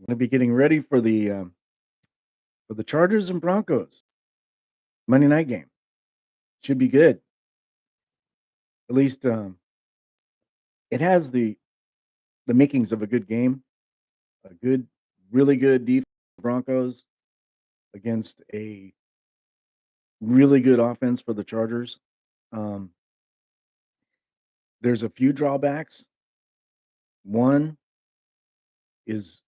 Gonna be getting ready for the Chargers and Broncos Monday night game. Should be good. At least it has the makings of a good game. A good, really good defense for the Broncos against a really good offense for the Chargers. Um, there's a few drawbacks. One is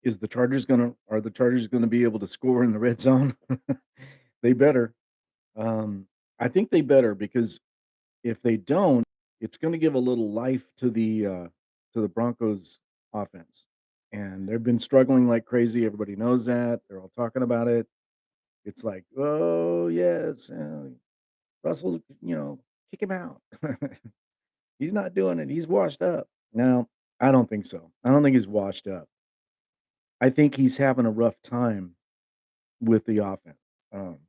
is the Chargers gonna be able to score in the red zone? They better. Um, I think they better because if they don't, it's gonna give a little life to the Broncos offense, and they've been struggling like crazy, everybody knows that, they're all talking about it. It's like, "Oh, yes, Russell, kick him out. He's not doing it, he's washed up." No, I don't think so. I don't think he's washed up. I think he's having a rough time with the offense. Um,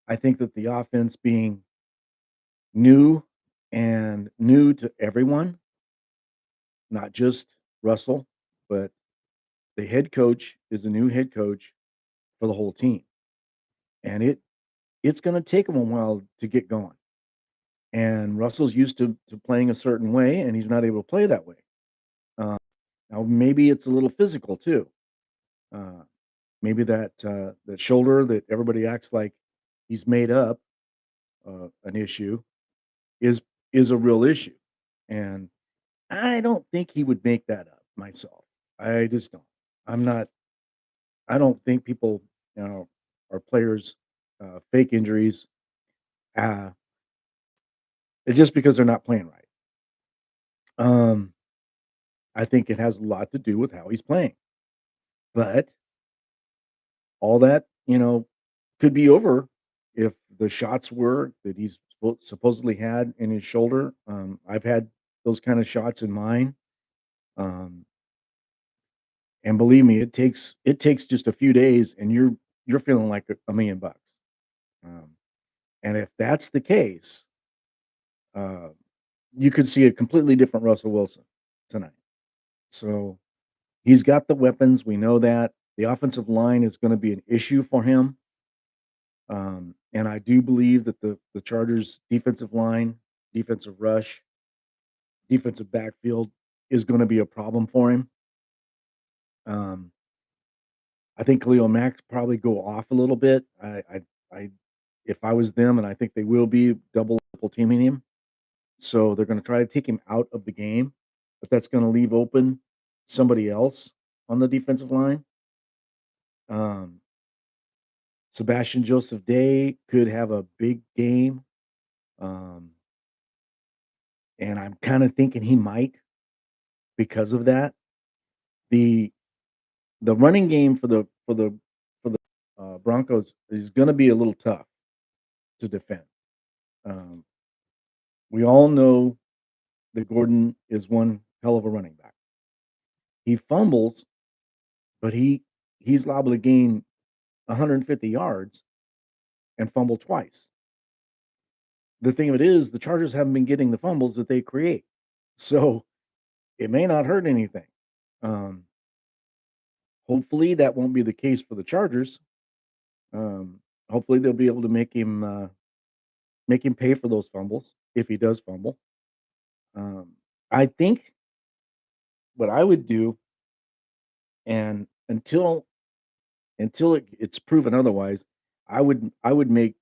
I think that the offense being new to everyone, not just Russell, but the head coach is a new head coach for the whole team, and it's going to take him a while to get going. And Russell's used to playing a certain way, and he's not able to play that way. Uh, Now maybe it's a little physical too. Uh, Maybe that shoulder that everybody acts like he's made up an issue is is a real issue, and I don't think he would make that up myself. I just don't. I'm not. I don't think people, you know, or players fake injuries. Uh, it's just because they're not playing right. Um, I think it has a lot to do with how he's playing. But all that, could be over if the shots were that he's supposedly had in his shoulder. I've had those kind of shots in mine. Um, and believe me, it takes just a few days, and you're feeling like a million bucks. Um, and if that's the case, uh, you could see a completely different Russell Wilson tonight. So he's got the weapons. We know that the offensive line is going to be an issue for him. And I do believe that the Chargers' defensive line, defensive rush, defensive backfield is going to be a problem for him. Um, I think Khalil Mack probably go off a little bit. I if I was them, and I think they will be double teaming him, so they're going to try to take him out of the game, but that's going to leave open somebody else on the defensive line. Um, Sebastian Joseph Day could have a big game, um, and I'm kind of thinking he might because of that. The the running game for the Broncos is going to be a little tough to defend. Um, we all know that Gordon is one hell of a running back. He fumbles, but he's liable to gain 150 yards and fumble twice. The thing of it is, the Chargers haven't been getting the fumbles that they create, so it may not hurt anything. Um, Hopefully, that won't be the case for the Chargers. Hopefully, they'll be able to make him pay for those fumbles if he does fumble. Um, I think what I would do, and until it's proven otherwise, I would make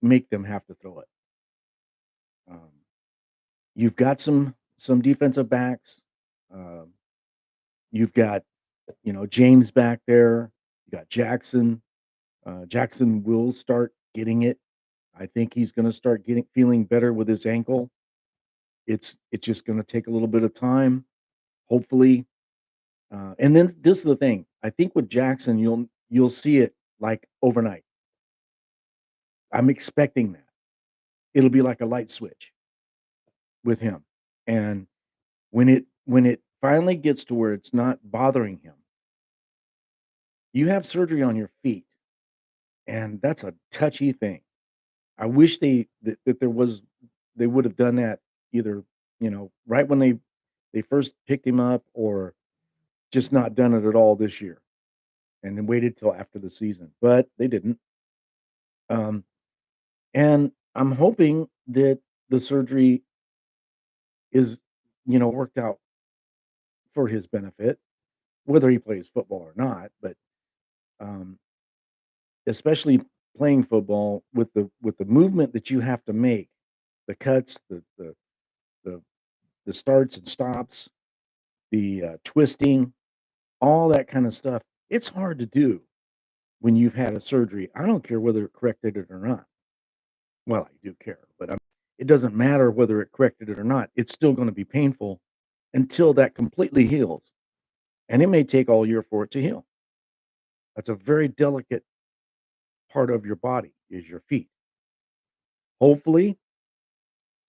them have to throw it. Um, you've got some defensive backs. Um, you've got James back there. You got Jackson. Jackson will start getting it. I think he's going to start getting feeling better with his ankle. It's just going to take a little bit of time, hopefully. And then this is the thing. I think with Jackson, you'll see it like overnight. I'm expecting that. It'll be like a light switch with him. And when it finally gets to where it's not bothering him, you have surgery on your feet, and that's a touchy thing. I wish that they would have done that either, right when they first picked him up, or just not done it at all this year, and then waited till after the season, but they didn't. Um, and I'm hoping that the surgery is, worked out for his benefit, whether he plays football or not. But um, especially playing football with the movement that you have to make, the cuts, the the starts and stops, the twisting, all that kind of stuff. It's hard to do when you've had a surgery. I don't care whether it corrected it or not. Well, I do care, but it doesn't matter whether it corrected it or not. It's still going to be painful until that completely heals, and it may take all year for it to heal. That's a very delicate part of your body is your feet. Hopefully,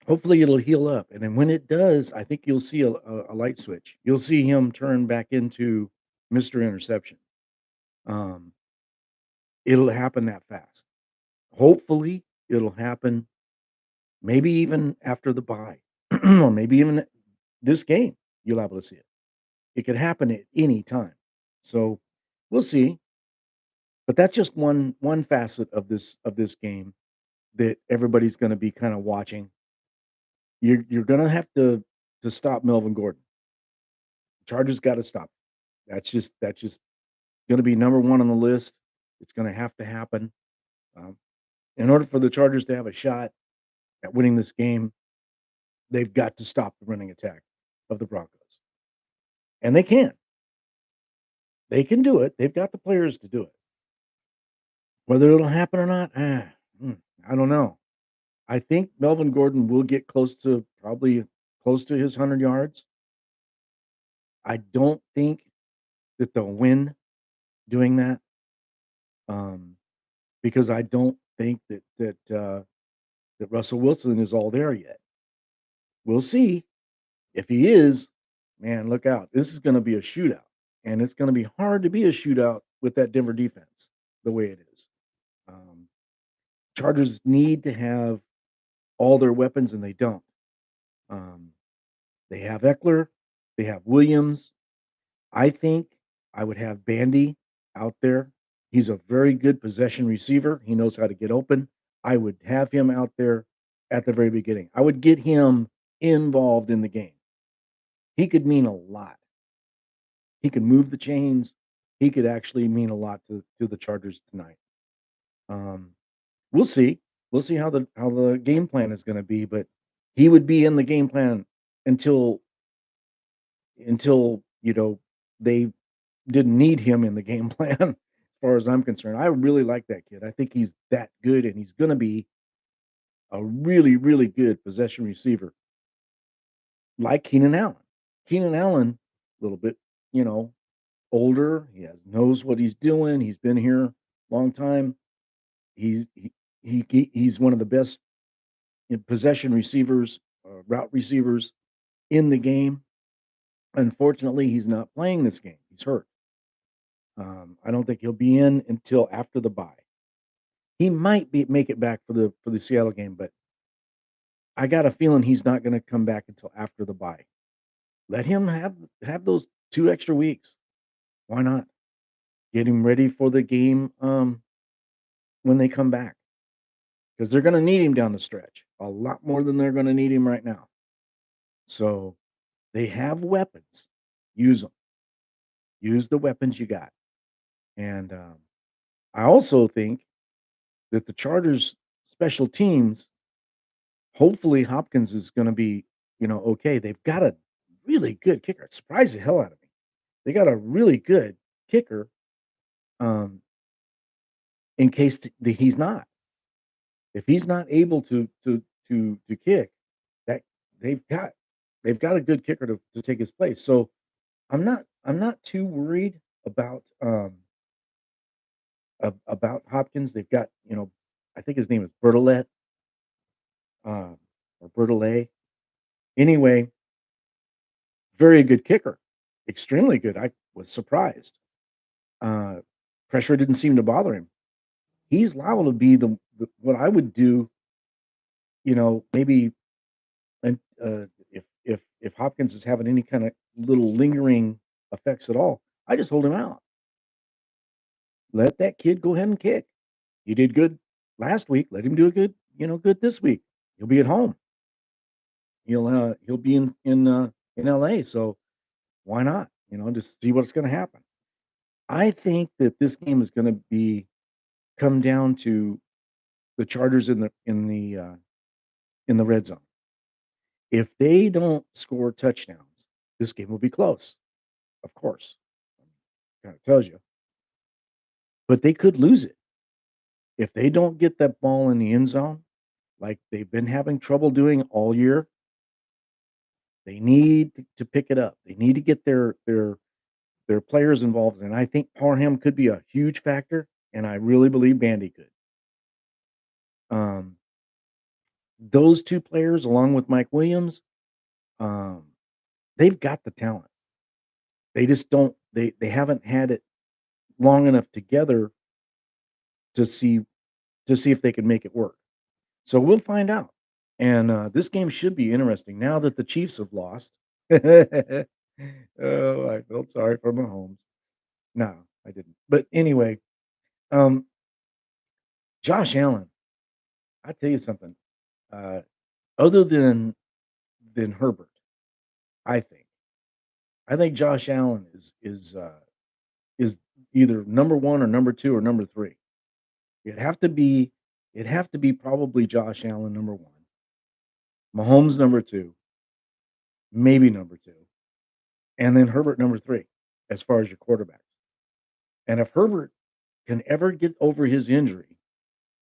hopefully it'll heal up, and then when it does, I think you'll see a light switch. You'll see him turn back into Mr. Interception. Um, it'll happen that fast. Hopefully, it'll happen maybe even after the bye, or maybe even this game. You'll be able to see it. It could happen at any time. So we'll see. But that's just one facet of this game that everybody's going to be kind of watching. You're going to have to stop Melvin Gordon. Chargers got to stop. That's just going to be number one on the list. It's going to happen. Um, in order for the Chargers to have a shot at winning this game, they've got to stop the running attack of the Broncos, and they can. They can do it. They've got the players to do it. Whether it'll happen or not, I don't know. I think Melvin Gordon will get close to his 100 yards. I don't think that they'll win doing that, um, because I don't think that Russell Wilson is all there yet. We'll see. If he is, man, look out. This is gonna be a shootout, and it's gonna be hard to be a shootout with that Denver defense the way it is. Um, Chargers need to have all their weapons, and they don't. Um, they have Eckler, they have Williams. I think I would have Bandy out there. He's a very good possession receiver. He knows how to get open. I would have him out there at the very beginning. I would get him involved in the game. He could mean a lot. He could move the chains. He could actually mean a lot to the Chargers tonight. Um, we'll see. We'll see how the game plan is going to be, but he would be in the game plan until until they didn't need him in the game plan as far as I'm concerned. I really like that kid. I think he's that good, and he's going to be a really, really good possession receiver like Keenan Allen. Keenan Allen, a little bit, you know, older. Knows what he's doing. He's been here a long time. He's he's one of the best in possession receivers, route receivers in the game. Unfortunately, he's not playing this game. He's hurt. I don't think he'll be in until after the bye. He might make it back for the Seattle game, but I got a feeling he's not going to come back until after the bye. Let him have those 2 extra weeks. Why not? Get him ready for the game when they come back, because they're going to need him down the stretch a lot more than they're going to need him right now. So they have weapons. Use them. Use the weapons you got. And I also think that the Chargers special teams, hopefully Hopkins is going to be, okay. They've got a really good kicker. It surprised the hell out of me. They got a really good kicker, um, in case he's not. If he's not able to kick, that they've got they've got a good kicker to take his place. So I'm not too worried about Hopkins. They've got, I think his name is Bertolet, or Bertolet. Anyway, very good kicker, extremely good. I was surprised. Uh, Pressure didn't seem to bother him. He's liable to be the what I would do, maybe, and if Hopkins is having any kind of little lingering effects at all, I just hold him out. Let that kid go ahead and kick. He did good last week. Let him do a good this week. He'll be at home. He'll be in LA. So why not? Just see what's going to happen. I think that this game is going to be come down to the Chargers in the red zone. If they don't score touchdowns, this game will be close. Of course, kind of tells you, but they could lose it if they don't get that ball in the end zone, like they've been having trouble doing all year. They need to pick it up. They need to get their players involved, and I think Parham could be a huge factor, and I really believe Bandy could. Um, those 2 players, along with Mike Williams, um, they've got the talent. They just don't they haven't had it long enough together to see if they can make it work. So we'll find out. And this game should be interesting now that the Chiefs have lost. Oh, I felt sorry for Mahomes. No, I didn't. But anyway, um, Josh Allen, I tell you something. Uh, other than Herbert, I think Josh Allen is either number 1 or number 2 or number 3. It'd have to be probably Josh Allen number 1, Mahomes number 2, maybe number 2, and then Herbert number 3 as far as your quarterbacks. And if Herbert can ever get over his injury,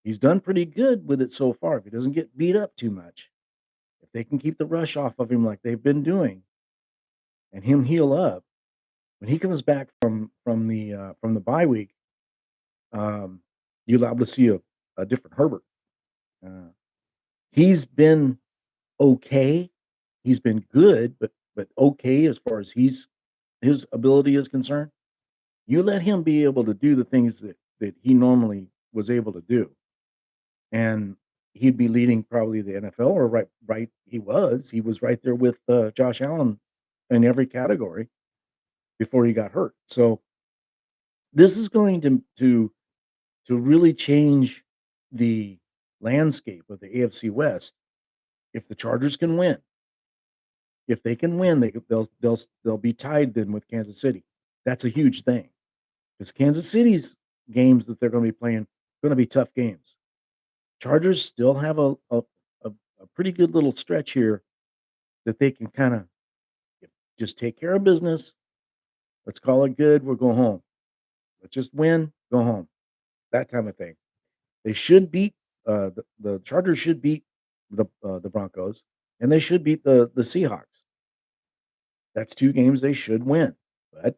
he's done pretty good with it so far. If he doesn't get beat up too much, if they can keep the rush off of him like they've been doing and him heal up, when he comes back from the bye week, um, you're liable to see a different Herbert. Uh, he's been okay. He's been good, but okay as far as his ability is concerned. You let him be able to do the things that he normally was able to do, and he'd be leading probably the NFL or right he was right there with Josh Allen in every category before he got hurt. So this is going to really change the landscape of the AFC West if the Chargers can win. If they can win, they'll be tied then with Kansas City. That's a huge thing because Kansas City's games that they're going to be playing going to be tough games. Chargers still have a pretty good little stretch here that they can kind of just take care of business. Let's call it good. We'll go home. Let's just win. Go home. That type of thing. They should beat the Chargers should beat the Broncos, and they should beat the Seahawks. That's 2 games they should win. But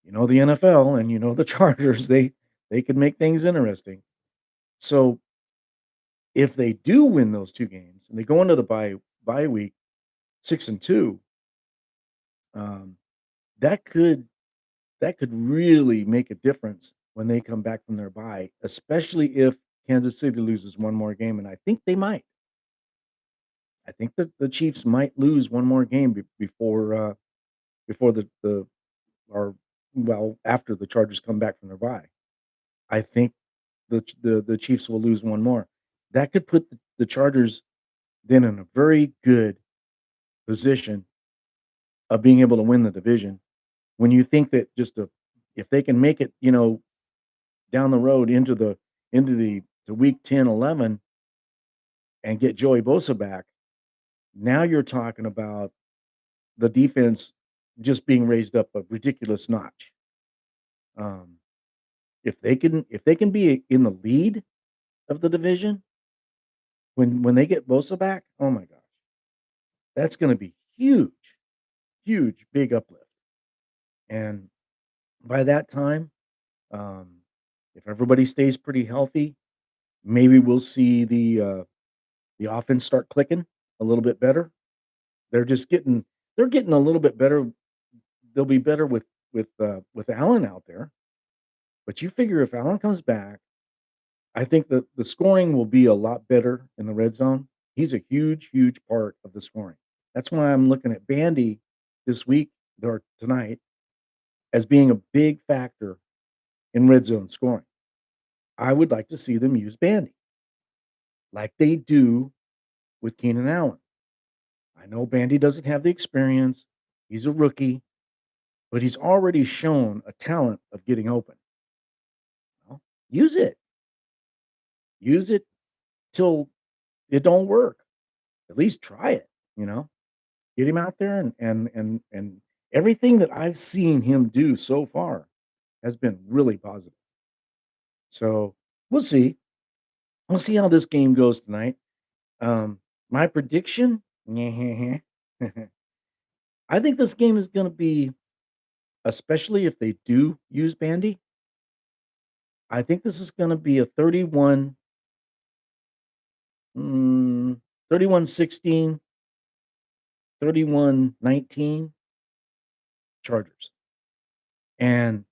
the NFL and the Chargers, they can make things interesting. So if they do win those 2 games and they go into the bye week 6-2, um, that could really make a difference when they come back from their bye, especially if Kansas City loses one more game, and I think they might. I think that the Chiefs might lose one more game before the or well, after the Chargers come back from their bye. I think the Chiefs will lose one more. That could put the Chargers then in a very good position of being able to win the division. When you think that if they can make it, down the road into the week 10, 11 and get Joey Bosa back, now you're talking about the defense just being raised up a ridiculous notch. Um, if they can be in the lead of the division when they get Bosa back, oh my gosh, that's going to be huge, huge, big uplift. And by that time, um, if everybody stays pretty healthy, maybe we'll see the offense start clicking a little bit better. They're getting a little bit better. They'll be better with Allen out there. But you figure if Allen comes back, I think the scoring will be a lot better in the red zone. He's a huge, huge part of the scoring. That's why I'm looking at Bandy this week or tonight. as being a big factor in red zone scoring. I would like to see them use Bandy like they do with Keenan Allen. I know Bandy doesn't have the experience. He's a rookie, but he's already shown a talent of getting open. Well, use it. Use it till it don't work. At least try it, you know? Get him out there and everything that I've seen him do so far has been really positive. So, we'll see. We'll see how this game goes tonight. My prediction, I think this game is gonna be, especially if they do use Bandy, I think this is gonna be a 31, mm, 31-16, 31-19 Chargers. And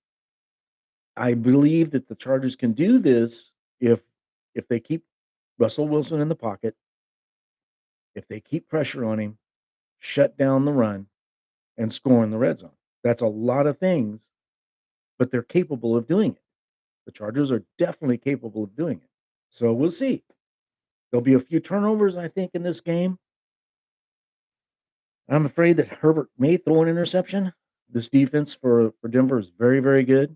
I believe that the Chargers can do this if they keep Russell Wilson in the pocket, if they keep pressure on him, shut down the run, and score in the red zone. That's a lot of things, but they're capable of doing it. The Chargers are definitely capable of doing it. So we'll see. There'll be a few turnovers, I think, in this game. I'm afraid that Herbert may throw an interception. This defense for Denver is very, very good.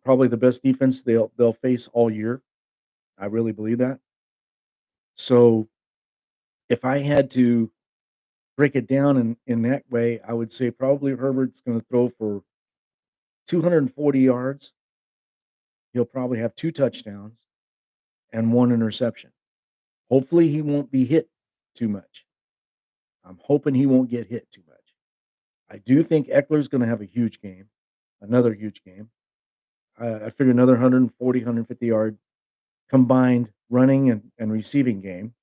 Probably the best defense they'll face all year. I really believe that. So if I had to break it down in that way, I would say probably Herbert's going to throw for 240 yards. He'll probably have 2 touchdowns and 1 interception. Hopefully, he won't be hit too much. I'm hoping he won't get hit too much. I do think Eckler's gonna have a huge game, another huge game. I figure another 140, 150 yard combined running and receiving game.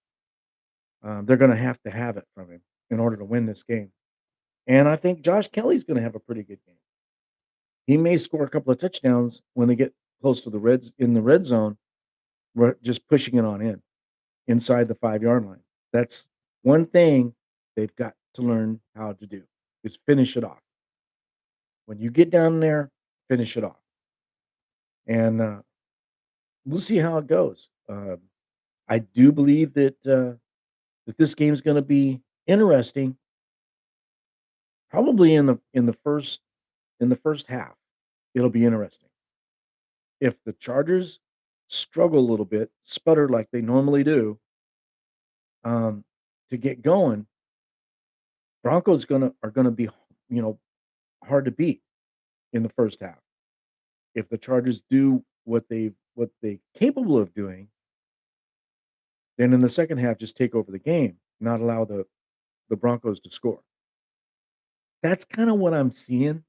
They're gonna have to have it from him in order to win this game. And I think Josh Kelly's gonna have a pretty good game. He may score a couple of touchdowns when they get close to the red zone, just pushing it on in inside the 5 yard line. That's one thing they've got to learn how to do is finish it off. When you get down there, finish it off. And we'll see how it goes. I do believe that this game's going to be interesting. Probably in the first half, it'll be interesting. If the Chargers struggle a little bit, sputter like they normally do, um, to get going, Broncos are gonna be you know hard to beat in the first half. If the Chargers do what they capable of doing, then in the second half just take over the game, not allow the Broncos to score. That's kind of what I'm seeing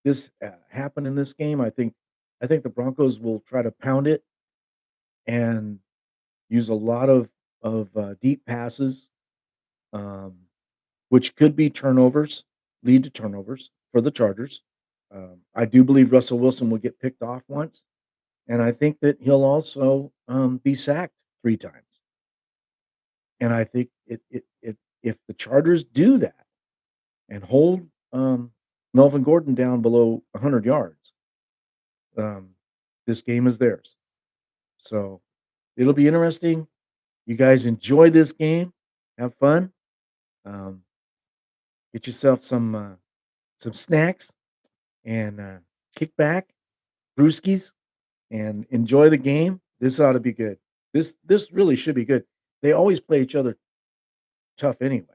this happen in this game. I think the Broncos will try to pound it and use a lot of deep passes, um, which could be turnovers, lead to turnovers for the Chargers. I do believe Russell Wilson will get picked off once, and I think that he'll also be sacked 3 times. And I think if the Chargers do that and hold Melvin Gordon down below 100 yards, um, this game is theirs. So it'll be interesting. You guys enjoy this game, have fun, um, get yourself some snacks, and kick back, brewskis, and enjoy the game. This ought to be good. This really should be good. They always play each other tough anyway.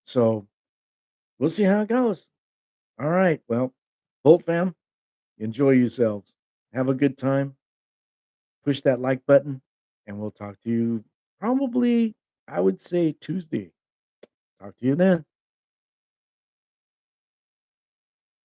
So we'll see how it goes. All right. Well, Bolt fam, enjoy yourselves. Have a good time. Push that like button, and we'll talk to you probably, I would say, Tuesday. Talk to you then.